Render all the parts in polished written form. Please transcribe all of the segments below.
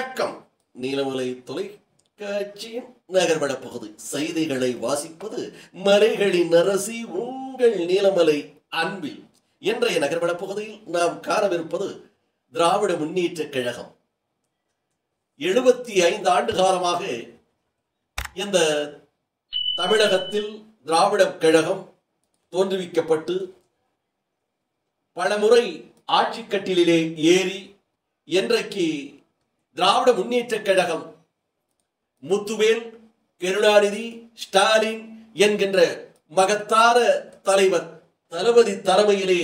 வணக்கம். நீலமலை தொலைக்காட்சியின் நகர்வட பகுதி செய்திகளை வாசிப்பது மலைகளின் அரசி உங்கள் நீலமலை அன்பில். இன்றைய நகர்வட பகுதியில் நாம் காணவிருப்பது திராவிட முன்னேற்ற கழகம் 75 ஆண்டு காலமாக இந்த தமிழகத்தில் திராவிட கழகம் தோன்றுவிக்கப்பட்டு பலமுறை ஆட்சி கட்டிலே ஏறி இன்றைக்கு திராவிட முன்னேற்ற கழகம் முத்துவேல், கருணாநிதி, ஸ்டாலின் என்கின்ற மகத்தான தலைவர் தளபதி தலைமையிலே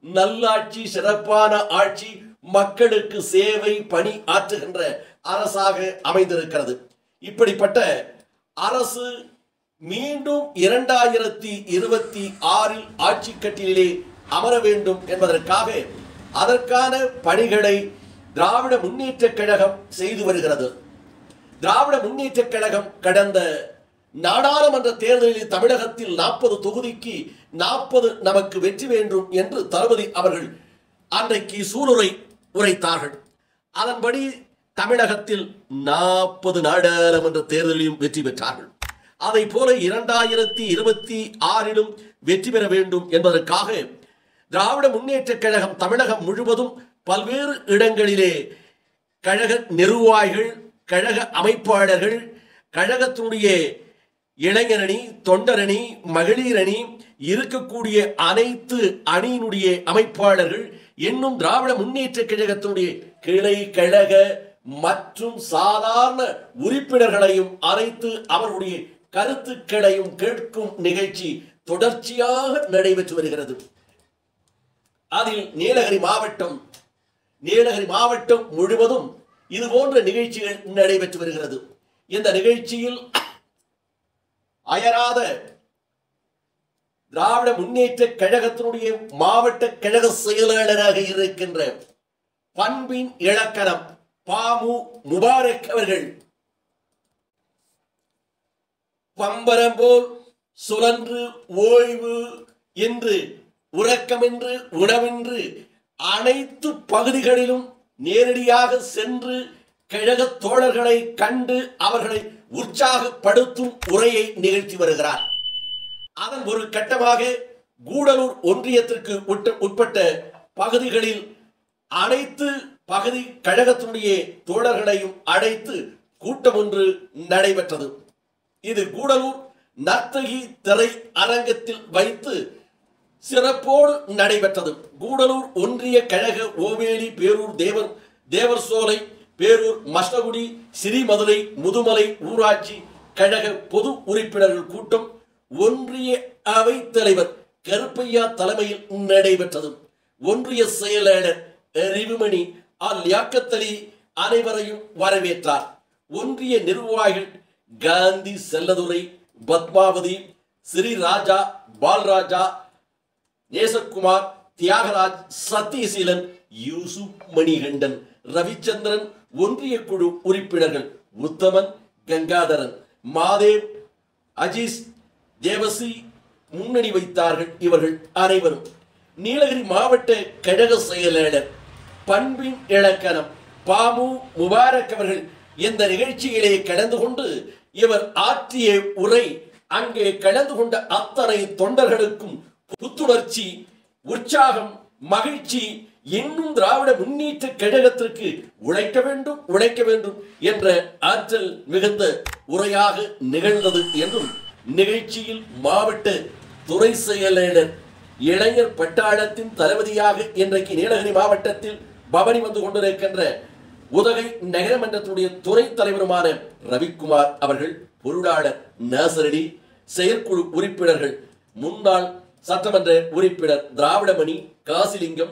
நல்லாட்சி, சிறப்பான ஆட்சி, மக்களுக்கு சேவை பணி ஆற்றுகின்ற அரசாக அமைந்திருக்கிறது. இப்படிப்பட்ட அரசு மீண்டும் 2026 ஆட்சி கட்டிலே அமர வேண்டும் என்பதற்காக அதற்கான பணிகளை திராவிட முன்னேற்ற கழகம் செய்து வருகிறது. திராவிட முன்னேற்ற கழகம் கடந்த நாடாளுமன்ற தேர்தலில் தமிழகத்தில் 40 தொகுதிக்கு 40 நமக்கு வெற்றி வேண்டும் என்று தளபதி அவர்கள் அன்றைக்கு சூளுரை உரைத்தார்கள். அதன்படி தமிழகத்தில் 40 நாடாளுமன்ற தேர்தலிலும் வெற்றி பெற்றார்கள். அதை போல 2026 வெற்றி பெற வேண்டும் என்பதற்காக திராவிட முன்னேற்ற கழகம் தமிழகம் முழுவதும் பல்வேறு இடங்களிலே கழக நிர்வாகிகள், கழக அமைப்பாளர்கள், கழகத்தினுடைய இளைஞரணி, தொண்டரணி, மகளிரணி, இருக்கக்கூடிய அனைத்து அணியினுடைய அமைப்பாளர்கள் இன்னும் திராவிட முன்னேற்ற கழகத்தினுடைய கிளை கழக மற்றும் சாதாரண உறுப்பினர்களையும் அழைத்து அவருடைய கருத்துக்களையும் கேட்கும் நிகழ்ச்சி தொடர்ச்சியாக நடைபெற்று வருகிறது. அதில் நீலகிரி மாவட்டம் முழுவதும் இது போன்ற நிகழ்ச்சிகள் நடைபெற்று வருகிறது. இந்த நிகழ்ச்சியில் அயராத திராவிட முன்னேற்ற கழகத்தினுடைய மாவட்ட கழக செயலாளராக இருக்கின்ற பண்பின் இலக்கணம் பாமு முபாரக் அவர்கள் பம்பரம் போல் சுழன்று ஓய்வு என்று உறக்கமென்று உணவென்று அனைத்து பகுதிகளிலும் நேரடியாக சென்று கழக தோழர்களை கண்டு அவர்களை உற்சாகப்படுத்தும் உரையை நிகழ்த்தி வருகிறார். அதன் ஒரு கட்டமாக கூடலூர் ஒன்றியத்திற்கு உட்பட்ட பகுதிகளில் அனைத்து பகுதி கழகத்தினுடைய தோழர்களையும் அழைத்து கூட்டம் ஒன்று நடைபெற்றது. இது கூடலூர் நர்த்தகி திரை அரங்கத்தில் வைத்து சிறப்போடு நடைபெற்றது. கூடலூர் ஒன்றிய கழக ஓவேலி, பேரூர் தேவர் சோலை, பேரூர் மஷ்டகுடி, சிறிமதுரை, முதுமலை ஊராட்சி கழக பொது உறுப்பினர்கள் கூட்டம் ஒன்றிய அவை தலைவர் கருப்பையா தலைமையில் நடைபெற்றது. ஒன்றிய செயலாளர் ரிவுமணி லியாக்கத்தலி அனைவரையும் வரவேற்றார். ஒன்றிய நிர்வாகிகள் காந்தி, செல்லதுரை, பத்மாவதி, ஸ்ரீராஜா, பால்ராஜா, நேசகுமார், தியாகராஜ், சத்தியசீலன், யூசுப், மணிகண்டன், ரவிச்சந்திரன், ஒன்றிய குழு உறுப்பினர்கள் உத்தமன், கங்காதரன், மாதேவ், அஜீஸ், தேவசி முன்னணி வைத்தார்கள். இவர்கள் அனைவரும் நீலகிரி மாவட்ட கழக செயலாளர் பண்பின் இலக்கணம் பாமு முபாரக் அவர்கள் இந்த நிகழ்ச்சியிலே கலந்து கொண்டு இவர் ஆற்றிய உரை அங்கே கலந்து கொண்ட அத்தனை தொண்டர்களுக்கும் புத்துணர்ச்சி, உற்சாகம், மகிழ்ச்சி, இன்னும் திராவிட முன்னேற்ற கழகத்திற்கு உழைக்க வேண்டும் என்ற ஆற்றல் மிகுந்த உரையாக நிகழ்ந்தது என்றும் நிகழ்ச்சியில் மாவட்ட துறை செயலாளர் இளைஞர் பட்டாளத்தின் தளபதியாக இன்றைக்கு நீலகிரி மாவட்டத்தில் பவனி வந்து கொண்டிருக்கின்ற உதகை நகரமன்றத்துடைய துறை தலைவருமான ரவிக்குமார் அவர்கள், பொருளாளர் நாசரடி, செயற்குழு உறுப்பினர்கள் முன்னாள் சட்டமன்ற உறுப்பினர் திராவிடமணி, காசிலிங்கம்,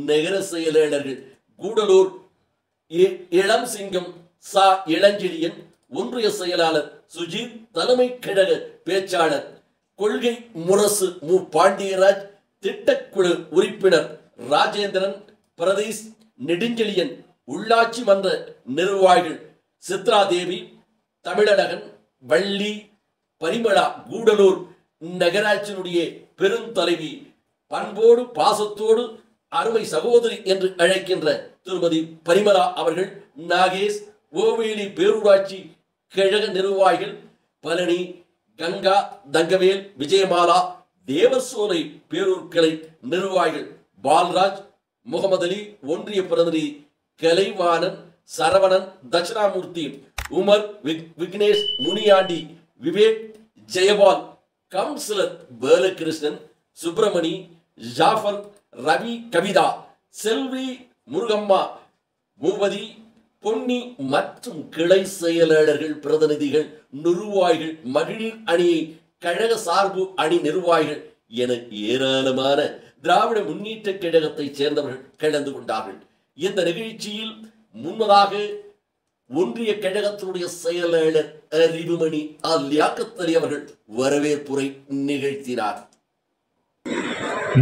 நகர செயலாளர்கள் கூடலூர் இளம் சிங்கம், சா இளஞ்செழியன், ஒன்றிய செயலாளர் சுஜித், தலைமை கழக பேச்சாளர் கொள்கை முரசு மு பாண்டியராஜ், திட்டக்குழு உறுப்பினர் ராஜேந்திரன், பிரதேஷ், நெடுஞ்செழியன், உள்ளாட்சி மன்ற நிர்வாகிகள் சித்ராதேவி, தமிழழகன், வள்ளி, பரிமளா, கூடலூர் நகராட்சியினுடைய பெருந்தலைவி, பண்போடு பாசத்தோடு அருமை சகோதரி என்று அழைக்கின்ற திருமதி பரிமளா அவர்கள், நாகேஷ், ஓவேலி பேரூராட்சி கழக நிர்வாகிகள் பழனி, கங்கா, தங்கவேல், விஜயமாலா, தேவசோலை பேரூர்களை நிர்வாகிகள் பால்ராஜ், முகமது அலி, ஒன்றிய பிரதிநிதி கலைவாணன், சரவணன், தட்சிணாமூர்த்தி, உமர், விக்னேஷ், முனியாண்டி, விவேக், ஜெயபால், கவுன்சிலர் பாலகிருஷ்ணன், சுப்பிரமணி, ஜாஃபர், ரவி, கவிதா, செல்வி, முருகம்மா, பூபதி, பொன்னி மற்றும் கிளை செயலாளர்கள், பிரதிநிதிகள், நிர்வாகிகள், மகளிர் அணியை கழக சார்பு அணி நிர்வாகிகள் என ஏராளமான திராவிட முன்னேற்ற கழகத்தை சேர்ந்தவர்கள் கலந்து கொண்டார்கள். இந்த நிகழ்ச்சியில் முன்னதாக ஒன்றிய கழகத்தினுடைய செயலாளர் அறிவுமணி லியாக்கத் அலி அவர்கள் வரவேற்புரை நிகழ்த்தினார்.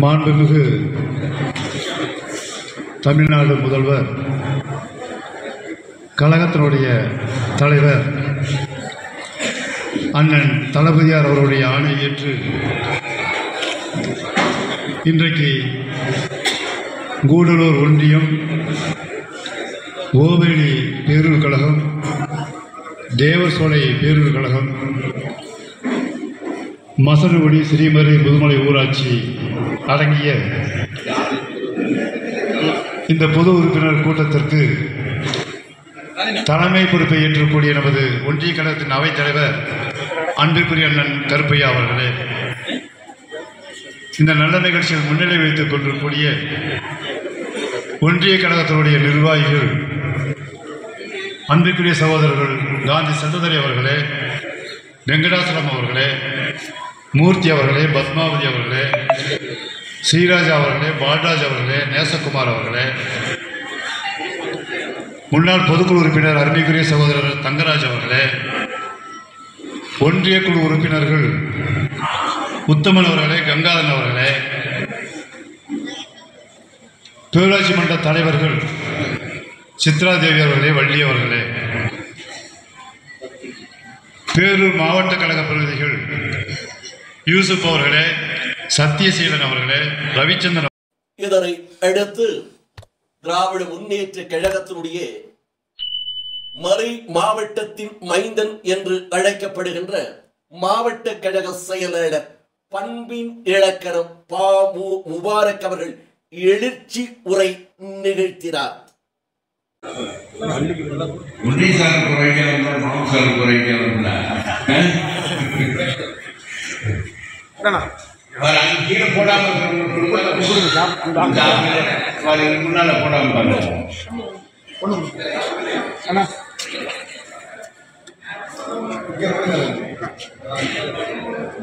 மாண்புமிகு தமிழ்நாடு முதல்வர், கழகத்தினுடைய தலைவர் அண்ணன் தளபதியார் அவருடைய ஆணை ஏற்று இன்றைக்கு கூடலூர் ஒன்றியம், ஓவேலி பேரூர் கழகம், தேவசோலை பேரூர் கழகம், மசனகுடி, ஸ்ரீமரி, முதுமலை ஊராட்சி அடங்கிய இந்த பொது உறுப்பினர் கூட்டத்திற்கு தலைமை பொறுப்பை ஏற்றக்கூடிய நமது ஒன்றிய கழகத்தின் அவைத் தலைவர் அன்பிற்குரிய அண்ணன் கருப்பையா அவர்களே, இந்த நல்ல நிகழ்ச்சியில் முன்னிலை வைத்துக் கொண்டிருக்கக்கூடிய ஒன்றிய கழகத்தினுடைய நிர்வாகிகள், அன்பிற்குரிய சகோதரர்கள் காந்தி சந்தோதரி அவர்களே, வெங்கடாசலம் அவர்களே, மூர்த்தி அவர்களே, பத்மாவதி அவர்களே, ஸ்ரீராஜா அவர்களே, பால்ராஜ் அவர்களே, நேசகுமார் அவர்களே, முன்னாள் பொதுக்குழு உறுப்பினர் அருமைக்குரிய சகோதரர் தங்கராஜ் அவர்களே, ஒன்றிய குழு உறுப்பினர்கள் உத்தமன் அவர்களே, கங்காதன் அவர்களே, பேரூராட்சி மன்ற தலைவர்கள் சித்ரா தேவி அவர்களே, வள்ளி அவர்களே, பேரூர் மாவட்ட கழக பிரதிநிதிகள் யூசுப் அவர்களே, சத்தியசீலன் அவர்களே, ரவிச்சந்திரன். இதனை அடுத்து திராவிட முன்னேற்ற கழகத்தினுடைய மறை மாவட்டத்தின் மைந்தன் என்று அழைக்கப்படுகின்ற மாவட்ட கழக செயலாளர் பண்பின் இலக்கணம் பா. முபாரக் அவர்கள் எழுச்சி உரை நிகழ்த்தினார்.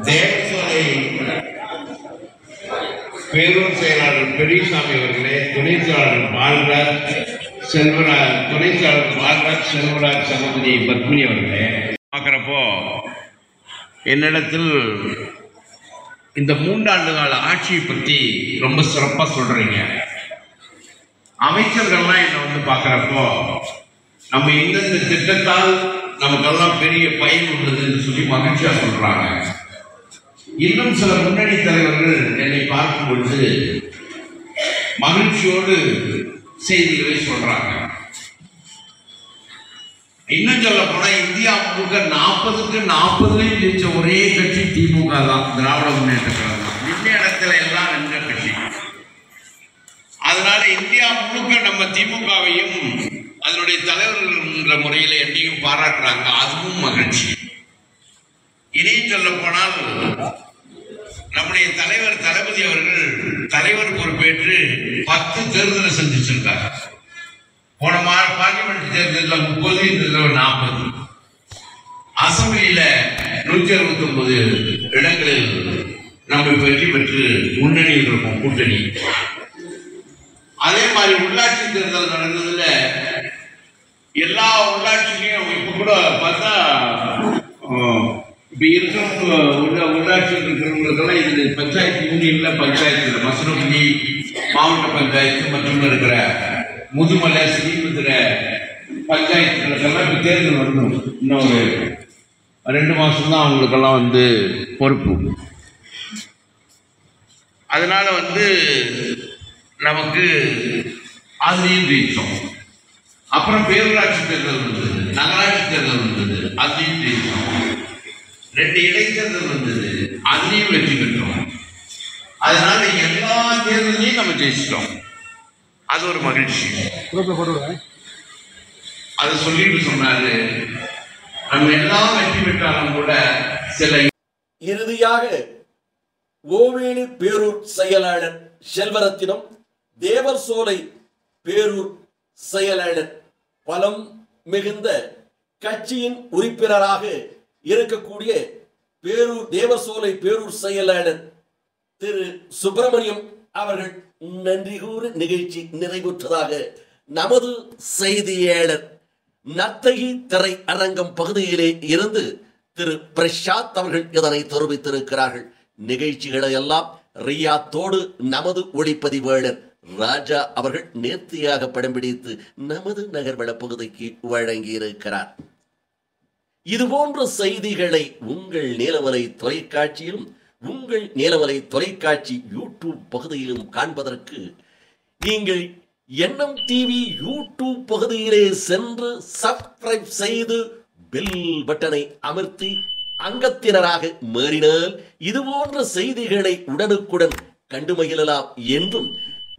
தேவசோலை பேரூர் செயலாளர் பெரியசாமி அவர்களே, துணை செயலாளர் பால்ராஜ், துணை செயலாளர் பால்ராஜ், செல்வராஜ், சகோதரி பத்மினி அவர்களே, பார்க்குறப்போ என்னிடத்தில் இந்த 3 ஆண்டு கால ஆட்சியை பற்றி ரொம்ப சிறப்பாக சொல்றீங்க. அமைச்சர்கள்லாம் என்னை வந்து பார்க்குறப்போ நம்ம இந்தந்த திட்டத்தால் நமக்கெல்லாம் பெரிய பயன் உள்ளதுன்னு சொல்லி மகிழ்ச்சியா சொல்றாங்க. இன்னும் சில முன்னணி தலைவர்கள் என்னை பார்க்கும் பொழுது மகிழ்ச்சியோடு செய்திகளை சொல்றாங்க. இன்னும் சொல்ல போனா இந்தியா முழுக்க 40க்கு 40 ஜெயிச்ச ஒரே கட்சி திமுக தான், திராவிட முன்னேற்ற கழகம் தான். நின்ற இடத்துல எல்லாம் நின்ற கட்சி. அதனால இந்தியா முழுக்க நம்ம திமுகவையும் அதனுடைய தலைவர்கள் என்ற முறையில் என்னையும் பாராட்டுறாங்க. அதுவும் மகிழ்ச்சி. இனியும் சொல்ல போனால் நம்முடைய தலைவர் தளபதி அவர்கள் தலைவர் பொறுப்பேற்று 10 தேர்தலை சந்திச்சிருக்காங்க. போன பார்லிமெண்ட் தேர்தலில் 30, இந்த 40, அசம்பிளியில 169 இடங்களில் நம்ம வெற்றி பெற்று முன்னணியில் இருக்கோம், கூட்டணி. அதே மாதிரி உள்ளாட்சி தேர்தல் நடந்ததுல எல்லா உள்ளாட்சியிலையும் இப்ப கூட பார்த்தா இப்ப இருக்கிற உள்ளாட்சியில் இருக்கிறவங்களுக்கெல்லாம் இது பஞ்சாயத்து யூனியன்ல, பஞ்சாயத்துல மசனகுடி மாவட்ட பஞ்சாயத்து மற்றும் இருக்கிற முதுமலை, ஸ்ரீமுதிரை பஞ்சாயத்துகளுக்கெல்லாம் இப்ப தேர்தல் வரணும். இன்னும் ஒரு 2 மாசம் தான் அவங்களுக்கெல்லாம் வந்து பொறுப்பு. அதனால வந்து நமக்கு அதுலேயும் ஜெயிச்சோம். அப்புறம் பேரூராட்சி தேர்தல் வந்தது, நகராட்சி தேர்தல் வந்தது, அதையும் ஜெயிச்சோம். 2 இடைத்தேர்தல் வந்தது, அதுலயும் வெற்றி பெற்றோம். அதனால எல்லா தேர்தலையும் நம்ம ஜெயிச்சிட்டோம். அது ஒரு மகிழ்ச்சி. அது சொல்லிட்டு சொன்னாரு, நம்ம எல்லாம் வெற்றி பெற்றாலும் கூட சில. இறுதியாக ஓவேலி பேரூர் செயலாளர் செல்வரத்தினம், தேவர் சோலை பேரூர் செயலாளர், பலம் மிகுந்த கட்சியின் உறுப்பினராக இருக்கக்கூடிய பேரூர் தேவசோலை பேரூர் செயலாளர் திரு சுப்பிரமணியம் அவர்கள் நன்றி கூறு நிகழ்ச்சி நிறைவுற்றதாக நமது செய்தியாளர் நத்தகி திரை அரங்கம் பகுதியிலே இருந்து திரு பிரசாத் அவர்கள் இதனை தெரிவித்திருக்கிறார்கள். நிகழ்ச்சிகளை எல்லாம் ரியாத்தோடு நமது ஒளிப்பதிவாளர் ராஜா அவர்கள் நேர்த்தியாக படம் பிடித்து நமது நகர்வள பகுதிக்கு வழங்கியிருக்கிறார். இதுபோன்ற செய்திகளை உங்கள் நீலமலை தொலைக்காட்சியிலும் உங்கள் நீலமலை தொலைக்காட்சி யூடியூப் பகுதியிலும் காண்பதற்கு நீங்கள் என்எம் டிவி யூடியூப் பகுதியிலே சென்று சப்ஸ்கிரைப் செய்து பெல் பட்டனை அமர்த்தி அங்கத்தினராக மாறினால் இதுபோன்ற செய்திகளை உடனுக்குடன் கண்டு மகிழலாம் என்றும்,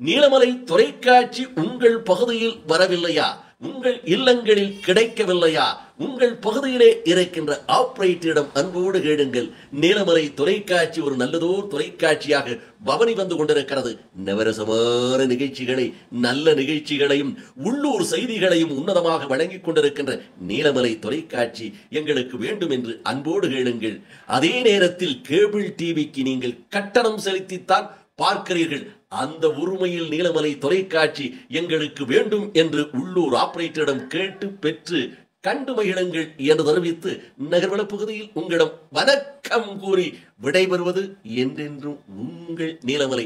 நீலமலை தொலைக்காட்சி உங்கள் பகுதியில் வரவில்லையா, உங்கள் இல்லங்களில் கிடைக்கவில்லையா, உங்கள் பகுதியிலே இருக்கின்ற ஆபரேட்டரிடம் அன்போடு கேளுங்கள். நீலமலை தொலைக்காட்சி ஒரு நல்லதோர் தொலைக்காட்சியாக பவனி வந்து கொண்டிருக்கிறது. நவரசமான நிகழ்ச்சிகளை, நல்ல நிகழ்ச்சிகளையும் உள்ளூர் செய்திகளையும் உன்னதமாக வழங்கிக் கொண்டிருக்கின்ற நீலமலை தொலைக்காட்சி எங்களுக்கு வேண்டும் என்று அன்போடு கேளுங்கள். அதே நேரத்தில் கேபிள் டிவிக்கு நீங்கள் கட்டணம் செலுத்தித்தான் பார்க்கிறீர்கள். அந்த உரிமையில் நீலமலை தொலைக்காட்சி எங்களுக்கு வேண்டும் என்று உள்ளூர் ஆபரேட்டரிடம் கேட்டு பெற்று கண்டு மகிழுங்கள் என்று தெரிவித்து நகர்வள பகுதியில் உங்களிடம் வணக்கம் கூறி விடைபெறுவது என்றென்றும் உங்கள் நீலமலை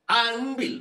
அன்பில்